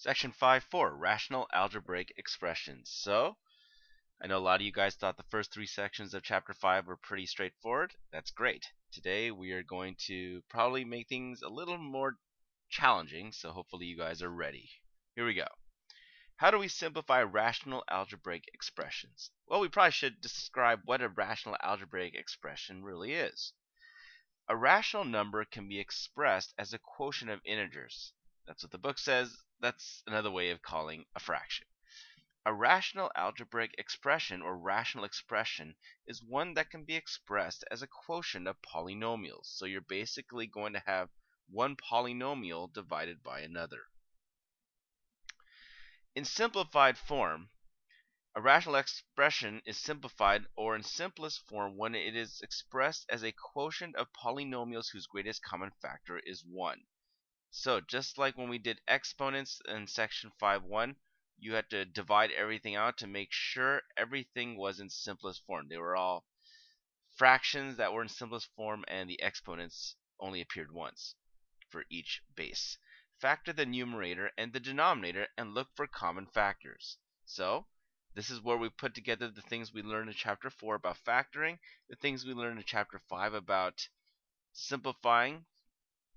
Section 5.4, Rational Algebraic Expressions. So, I know a lot of you guys thought the first three sections of Chapter 5 were pretty straightforward. That's great. Today we are going to probably make things a little more challenging, so hopefully you guys are ready. Here we go. How do we simplify rational algebraic expressions? Well, we probably should describe what a rational algebraic expression really is. A rational number can be expressed as a quotient of integers. That's what the book says. That's another way of calling a fraction. A rational algebraic expression or rational expression is one that can be expressed as a quotient of polynomials. So you're basically going to have one polynomial divided by another. In simplified form, a rational expression is simplified or in simplest form when it is expressed as a quotient of polynomials whose greatest common factor is 1. So just like when we did exponents in section 5.1, you had to divide everything out to make sure everything was in simplest form. They were all fractions that were in simplest form, and the exponents only appeared once for each base. Factor the numerator and the denominator and look for common factors. So this is where we put together the things we learned in chapter 4 about factoring, the things we learned in chapter 5 about simplifying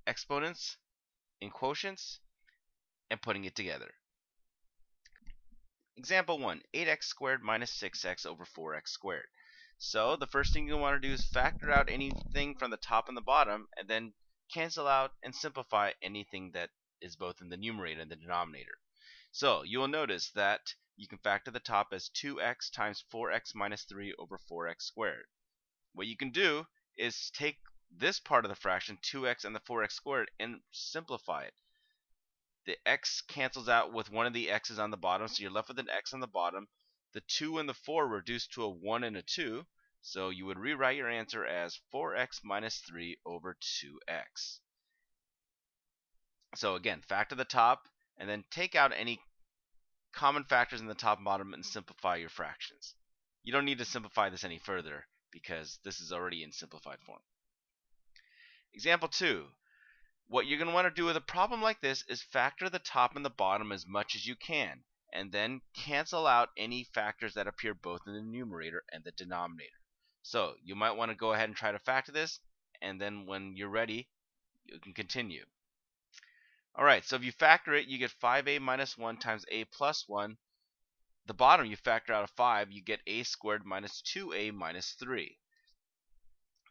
exponents in quotients, and putting it together. Example 1, 8x squared minus 6x over 4x squared. So the first thing you want to do is factor out anything from the top and the bottom, and then cancel out and simplify anything that is both in the numerator and the denominator. So you will notice that you can factor the top as 2x times 4x minus 3 over 4x squared. What you can do is take this part of the fraction, 2x and the 4x squared, and simplify it. The x cancels out with one of the x's on the bottom, so you're left with an x on the bottom. The 2 and the 4 reduced to a 1 and a 2, so you would rewrite your answer as 4x minus 3 over 2x. So again, factor the top, and then take out any common factors in the top and bottom and simplify your fractions. You don't need to simplify this any further because this is already in simplified form. Example 2. What you're going to want to do with a problem like this is factor the top and the bottom as much as you can, and then cancel out any factors that appear both in the numerator and the denominator. So you might want to go ahead and try to factor this, and then when you're ready, you can continue. Alright, so if you factor it, you get 5a minus 1 times a plus 1. The bottom, you factor out a 5, you get a squared minus 2a minus 3.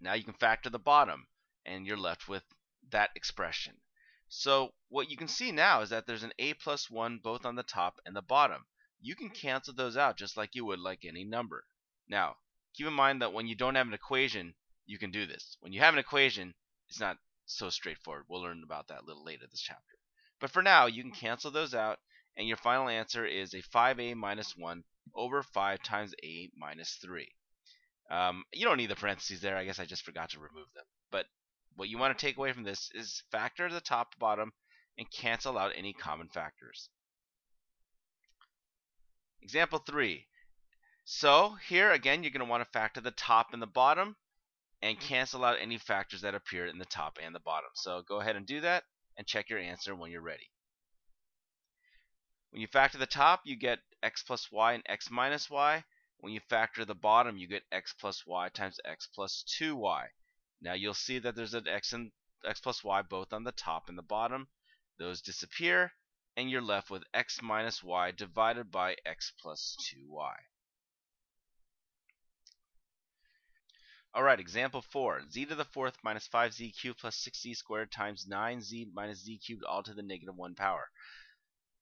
Now you can factor the bottom, and you're left with that expression. So what you can see now is that there's an a plus 1 both on the top and the bottom. You can cancel those out just like you would like any number. Now, keep in mind that when you don't have an equation, you can do this. When you have an equation, it's not so straightforward. We'll learn about that a little later this chapter. But for now, you can cancel those out, and your final answer is a 5a minus 1 over 5 times a minus 3. You don't need the parentheses there. I guess I just forgot to remove them. But what you want to take away from this is factor the top to bottom and cancel out any common factors. Example 3. So here again, you're going to want to factor the top and the bottom and cancel out any factors that appear in the top and the bottom. So go ahead and do that and check your answer when you're ready. When you factor the top, you get x plus y and x minus y. When you factor the bottom, you get x plus y times x plus 2y. Now you'll see that there's an x and x plus y both on the top and the bottom. Those disappear, and you're left with x minus y divided by x plus 2y. Alright, example 4. Z to the fourth minus 5z cubed plus 6z squared times 9z minus z cubed all to the negative 1 power.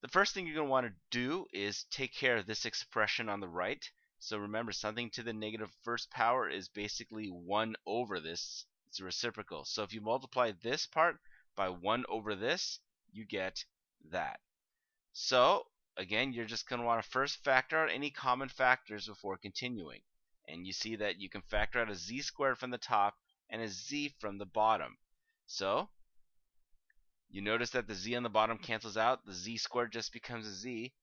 The first thing you're going to want to do is take care of this expression on the right. So remember, something to the negative first power is basically 1 over this. It's a reciprocal. So if you multiply this part by 1 over this, you get that. So again, you're just going to want to first factor out any common factors before continuing. And you see that you can factor out a z squared from the top and a z from the bottom. So you notice that the z on the bottom cancels out. The z squared just becomes a z.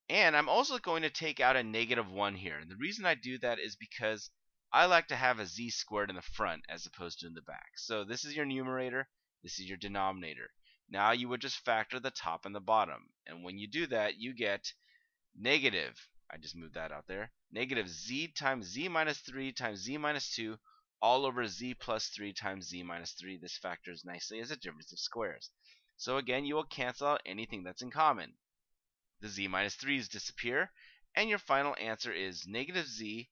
And I'm also going to take out a negative 1 here. And the reason I do that is because I like to have a z squared in the front as opposed to in the back. So this is your numerator. This is your denominator. Now you would just factor the top and the bottom. And when you do that, you get negative, I just moved that out there, negative z times z minus 3 times z minus 2 all over z plus 3 times z minus 3. This factors nicely as a difference of squares. So again, you will cancel out anything that's in common. The z minus 3's disappear, and your final answer is negative z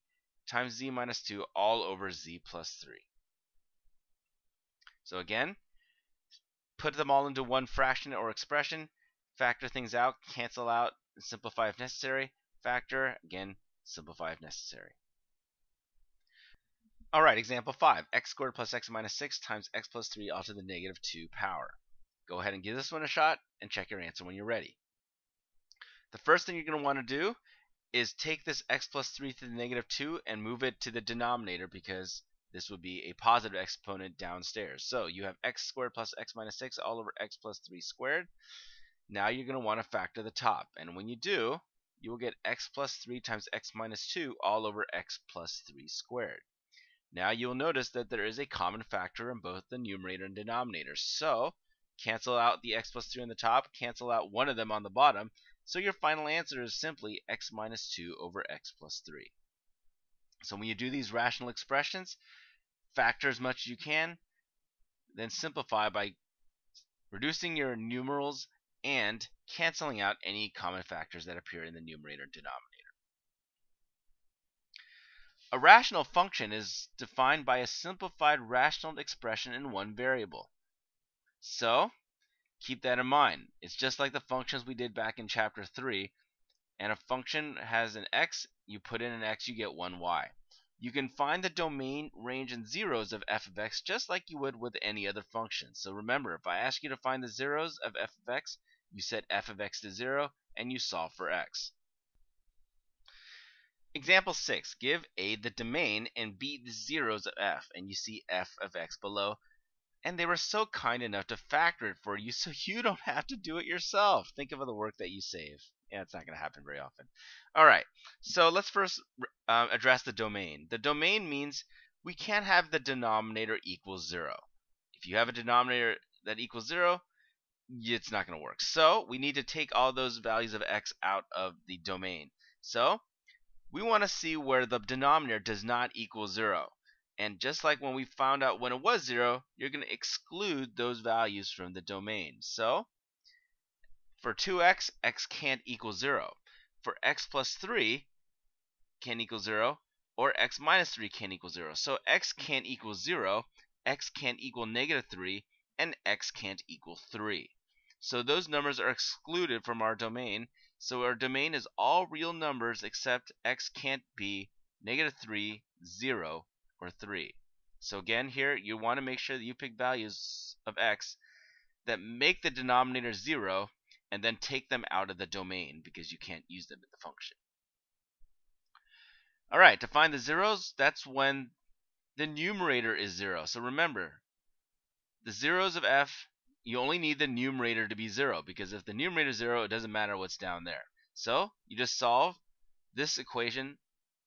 times z minus 2 all over z plus 3. So again, put them all into one fraction or expression, factor things out, cancel out, and simplify if necessary, factor, again, simplify if necessary. Alright, example 5. X squared plus x minus 6 times x plus 3 all to the negative 2 power. Go ahead and give this one a shot and check your answer when you're ready. The first thing you're going to want to do is take this x plus 3 to the negative 2 and move it to the denominator, because this would be a positive exponent downstairs. So you have x squared plus x minus 6 all over x plus 3 squared. Now you're going to want to factor the top, and when you do, you will get x plus 3 times x minus 2 all over x plus 3 squared. Now you'll notice that there is a common factor in both the numerator and denominator. So cancel out the x plus 3 on the top, cancel out one of them on the bottom. So your final answer is simply x minus 2 over x plus 3. So when you do these rational expressions, factor as much as you can, then simplify by reducing your numerals and canceling out any common factors that appear in the numerator and denominator. A rational function is defined by a simplified rational expression in one variable. So keep that in mind. It's just like the functions we did back in chapter 3. And a function has an x, you put in an x, you get one y. You can find the domain, range, and zeros of f of x just like you would with any other function. So remember, if I ask you to find the zeros of f of x, you set f of x to 0 and you solve for x. Example 6. Give A the domain and B the zeros of f, and you see f of x below. And they were so kind enough to factor it for you so you don't have to do it yourself. Think of the work that you save. Yeah, it's not going to happen very often. Alright, so let's first address the domain. The domain means we can't have the denominator equal 0. If you have a denominator that equals 0, it's not going to work. So we need to take all those values of x out of the domain. So we want to see where the denominator does not equal 0. And just like when we found out when it was 0, you're going to exclude those values from the domain. So for 2x, x can't equal 0. For x plus 3 can't equal 0, or x minus 3 can't equal 0. So x can't equal 0, x can't equal negative 3, and x can't equal 3. So those numbers are excluded from our domain. So our domain is all real numbers except x can't be negative 3, 0, or 3. So again, here you want to make sure that you pick values of x that make the denominator 0 and then take them out of the domain because you can't use them in the function. Alright, to find the zeros, that's when the numerator is 0. So remember, the zeros of f, you only need the numerator to be 0, because if the numerator is 0, it doesn't matter what's down there. So you just solve this equation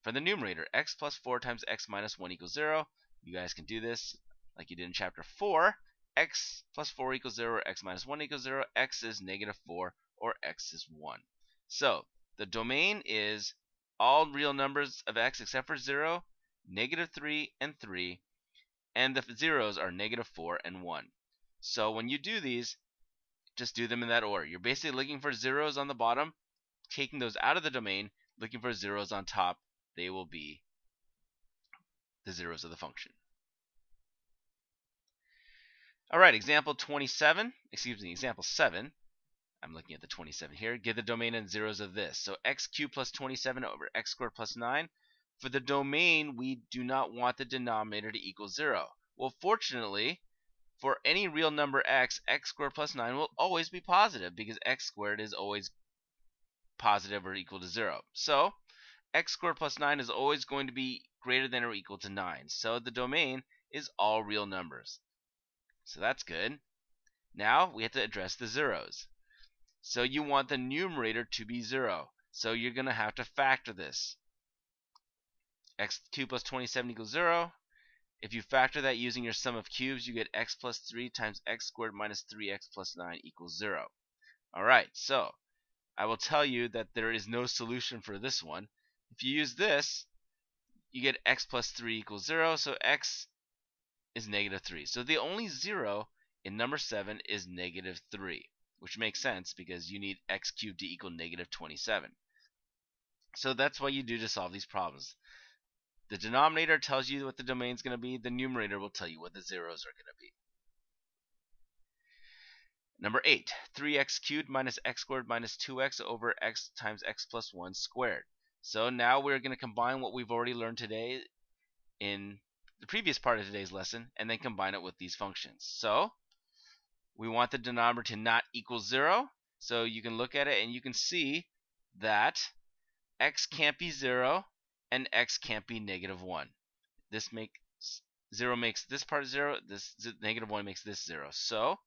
for the numerator. X plus 4 times x minus 1 equals 0. You guys can do this like you did in chapter 4. X plus 4 equals 0, or x minus 1 equals 0. X is negative 4, or x is 1. So the domain is all real numbers of x except for 0, negative 3, and 3. And the zeros are negative 4 and 1. So when you do these, just do them in that order. You're basically looking for zeros on the bottom, taking those out of the domain, looking for zeros on top. They will be the zeros of the function. Alright, example 7. I'm looking at the 27 here. Give the domain and zeros of this. So x cubed plus 27 over x squared plus 9. For the domain, we do not want the denominator to equal 0. Well, fortunately, for any real number x, x squared plus 9 will always be positive because x squared is always positive or equal to 0. So x squared plus 9 is always going to be greater than or equal to 9. So the domain is all real numbers. So that's good. Now we have to address the zeros. So you want the numerator to be 0. So you're going to have to factor this. X cubed plus 27 equals 0. If you factor that using your sum of cubes, you get x plus 3 times x squared minus 3x plus 9 equals 0. Alright, so I will tell you that there is no solution for this one. If you use this, you get x plus 3 equals 0, so x is negative 3. So the only 0 in number 7 is negative 3, which makes sense because you need x cubed to equal negative 27. So that's what you do to solve these problems. The denominator tells you what the domain is going to be. The numerator will tell you what the zeros are going to be. Number 8, 3x cubed minus x squared minus 2x over x times x plus 1 squared. So now we're going to combine what we've already learned today in the previous part of today's lesson and then combine it with these functions. So we want the denominator to not equal 0. So you can look at it and you can see that x can't be 0 and x can't be negative 1. This makes 0 makes this part 0, this negative 1 makes this 0. So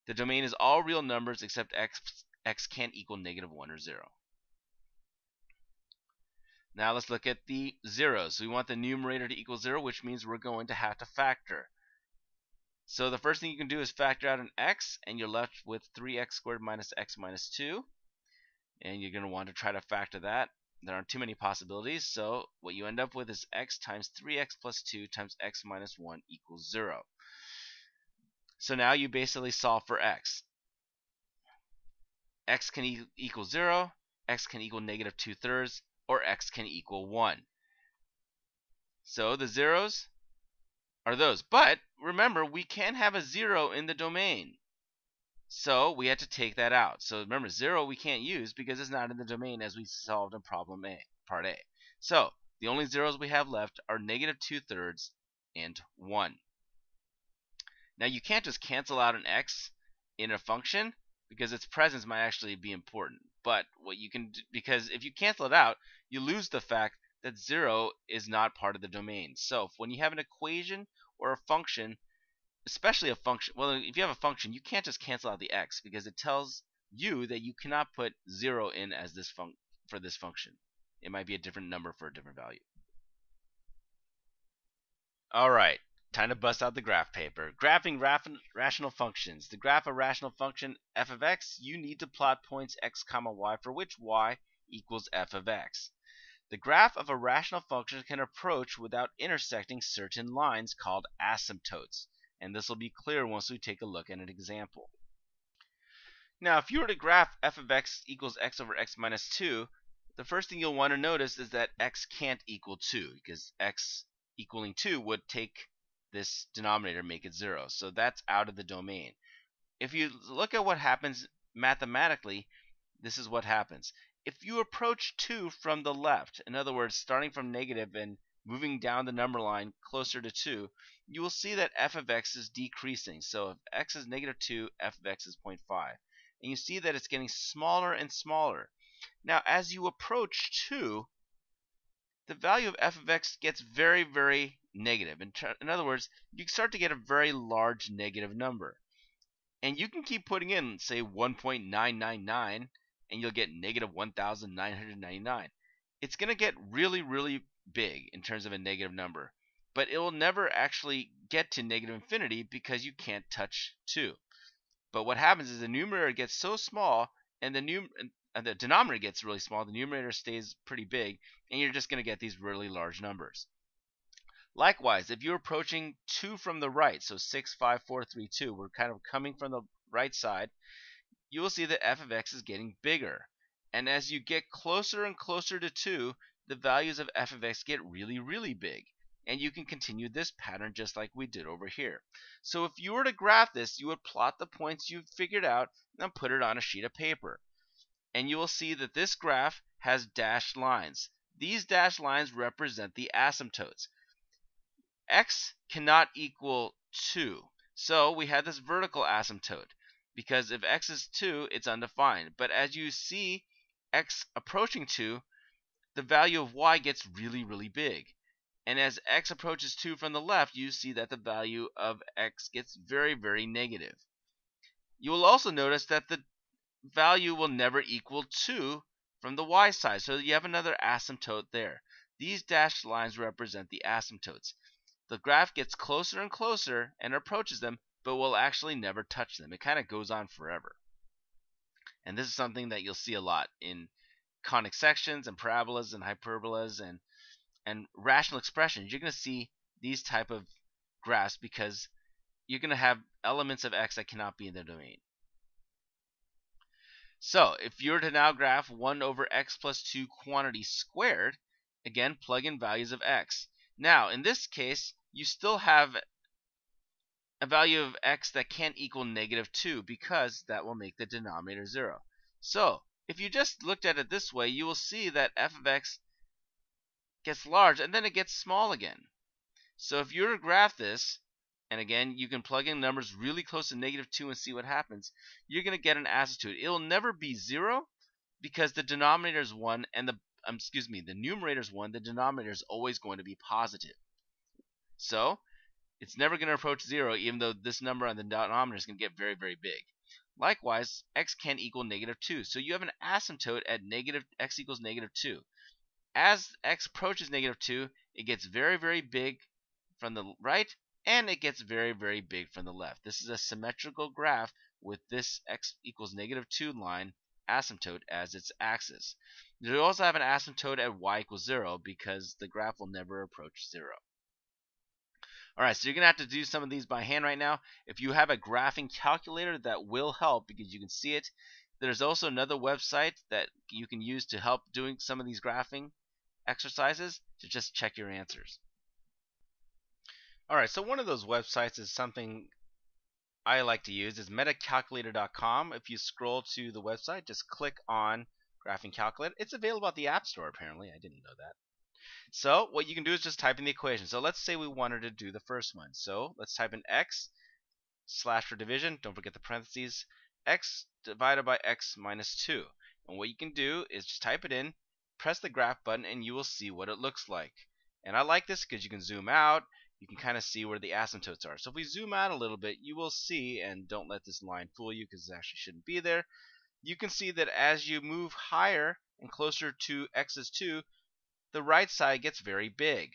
the domain is all real numbers except x can't equal negative 1 or 0. Now let's look at the zeros. So we want the numerator to equal 0, which means we're going to have to factor. So the first thing you can do is factor out an x, and you're left with 3x squared minus x minus 2. And you're going to want to try to factor that. There aren't too many possibilities, so what you end up with is x times 3x plus 2 times x minus 1 equals 0. So now you basically solve for x. X can equal 0, x can equal negative 2/3, or x can equal 1. So the zeros are those. But remember, we can't have a 0 in the domain. So we had to take that out. So remember, 0 we can't use because it's not in the domain as we solved in problem A, part A. So the only zeros we have left are negative 2/3 and 1. Now you can't just cancel out an x in a function because its presence might actually be important. But what you can do, because if you cancel it out, you lose the fact that 0 is not part of the domain. So when you have an equation or a function, especially a function, well, if you have a function, you can't just cancel out the x because it tells you that you cannot put 0 in as this for this function. It might be a different number for a different value. Alright, time to bust out the graph paper. Graphing rational functions. To graph a rational function f of x, you need to plot points x comma y for which y equals f of x. The graph of a rational function can approach without intersecting certain lines called asymptotes, and this will be clear once we take a look at an example. Now, if you were to graph f of x equals x over x minus 2, the first thing you'll want to notice is that x can't equal 2, because x equaling 2 would take this denominator and make it 0. So that's out of the domain. If you look at what happens mathematically, this is what happens. If you approach 2 from the left, in other words, starting from negative and moving down the number line closer to 2, you will see that f of x is decreasing. So if x is negative 2, f of x is 0.5. And you see that it's getting smaller and smaller. Now, as you approach 2, the value of f of x gets very, very negative. In other words, you start to get a very large negative number. And you can keep putting in, say, 1.999, and you'll get negative 1,999. It's going to get really, really big in terms of a negative number. But it will never actually get to negative infinity because you can't touch 2. But what happens is the numerator gets so small, and the denominator gets really small, the numerator stays pretty big, and you're just going to get these really large numbers. Likewise, if you're approaching 2 from the right, so 6, 5, 4, 3, 2, we're kind of coming from the right side, you will see that f of x is getting bigger. And as you get closer and closer to 2, the values of f of x get really, really big. And you can continue this pattern just like we did over here. So if you were to graph this, you would plot the points you've figured out and put it on a sheet of paper. And you will see that this graph has dashed lines. These dashed lines represent the asymptotes. X cannot equal 2. So we have this vertical asymptote. Because if x is 2, it's undefined. But as you see x approaching 2, the value of y gets really, really big. And as x approaches 2 from the left, you see that the value of x gets very, very negative. You will also notice that the value will never equal 2 from the y side. So you have another asymptote there. These dashed lines represent the asymptotes. the graph gets closer and closer and approaches them, but will actually never touch them. It kind of goes on forever. And this is something that you'll see a lot in conic sections and parabolas and hyperbolas and rational expressions. You're going to see these type of graphs because you're going to have elements of x that cannot be in the domain. So if you were to now graph 1 over x plus 2 quantity squared, again plug in values of x. Now in this case you still have a value of x that can't equal -2 because that will make the denominator 0. So if you just looked at it this way, you will see that f of x gets large and then it gets small again. So if you were to graph this, and again you can plug in numbers really close to -2 and see what happens, you're going to get an asymptote. It will never be 0 because the denominator is 1 and the numerator is 1, the denominator is always going to be positive. So it's never going to approach 0, even though this number on the denominator is going to get very, very big. Likewise, x can't equal -2. So you have an asymptote at x equals -2. As x approaches -2, it gets very, very big from the right, and it gets very, very big from the left. This is a symmetrical graph with this x equals -2 line asymptote as its axis. You also have an asymptote at y equals 0 because the graph will never approach 0. Alright, so you're going to have to do some of these by hand right now. If you have a graphing calculator, that will help because you can see it. There's also another website that you can use to help doing some of these graphing exercises to just check your answers. Alright, so one of those websites is something I like to use is metacalculator.com. If you scroll to the website, just click on graphing calculator. It's available at the App Store apparently. I didn't know that. So what you can do is just type in the equation. So let's say we wanted to do the first one. So let's type in x / for division, don't forget the parentheses, x divided by x minus 2. And what you can do is just type it in, press the graph button, and you will see what it looks like. And I like this because you can zoom out, you can kind of see where the asymptotes are. So if we zoom out a little bit, you will see, and don't let this line fool you because it actually shouldn't be there, you can see that as you move higher and closer to x is 2, the right side gets very big.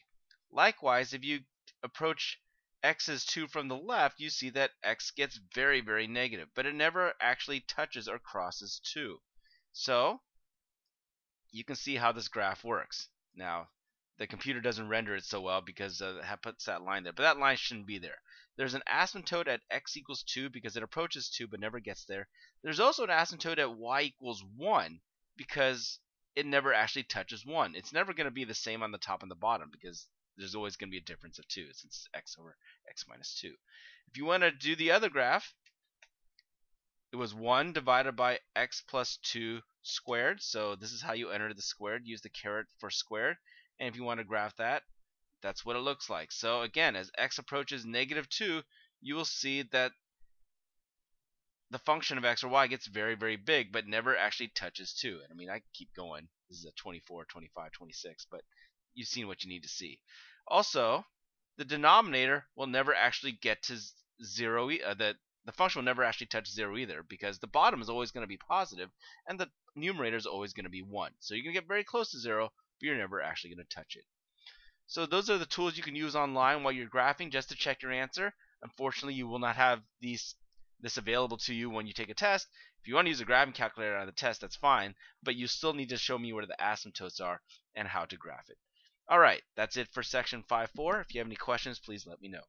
Likewise, if you approach x is 2 from the left, you see that x gets very, very negative, but it never actually touches or crosses 2. So you can see how this graph works. Now, the computer doesn't render it so well because it puts that line there, but that line shouldn't be there. There's an asymptote at x equals 2 because it approaches 2 but never gets there. There's also an asymptote at y equals 1 because it never actually touches 1. It's never going to be the same on the top and the bottom because there's always going to be a difference of 2 since x over x minus 2. If you want to do the other graph, it was 1 divided by x plus 2 squared. So this is how you enter the squared. Use the caret for squared. And if you want to graph that, that's what it looks like. So again, as x approaches -2, you will see that the function of x or y gets very, very big, but never actually touches 2. And I mean, I can keep going. This is a 24, 25, 26, but you've seen what you need to see. Also, the denominator will never actually get to 0. The function will never actually touch 0 either because the bottom is always going to be positive and the numerator is always going to be 1. So you're going to get very close to 0, but you're never actually going to touch it. So those are the tools you can use online while you're graphing just to check your answer. Unfortunately, you will not have this available to you when you take a test. If you want to use a graphing calculator on the test, that's fine, but you still need to show me where the asymptotes are and how to graph it. Alright, that's it for section 5.4. If you have any questions, please let me know.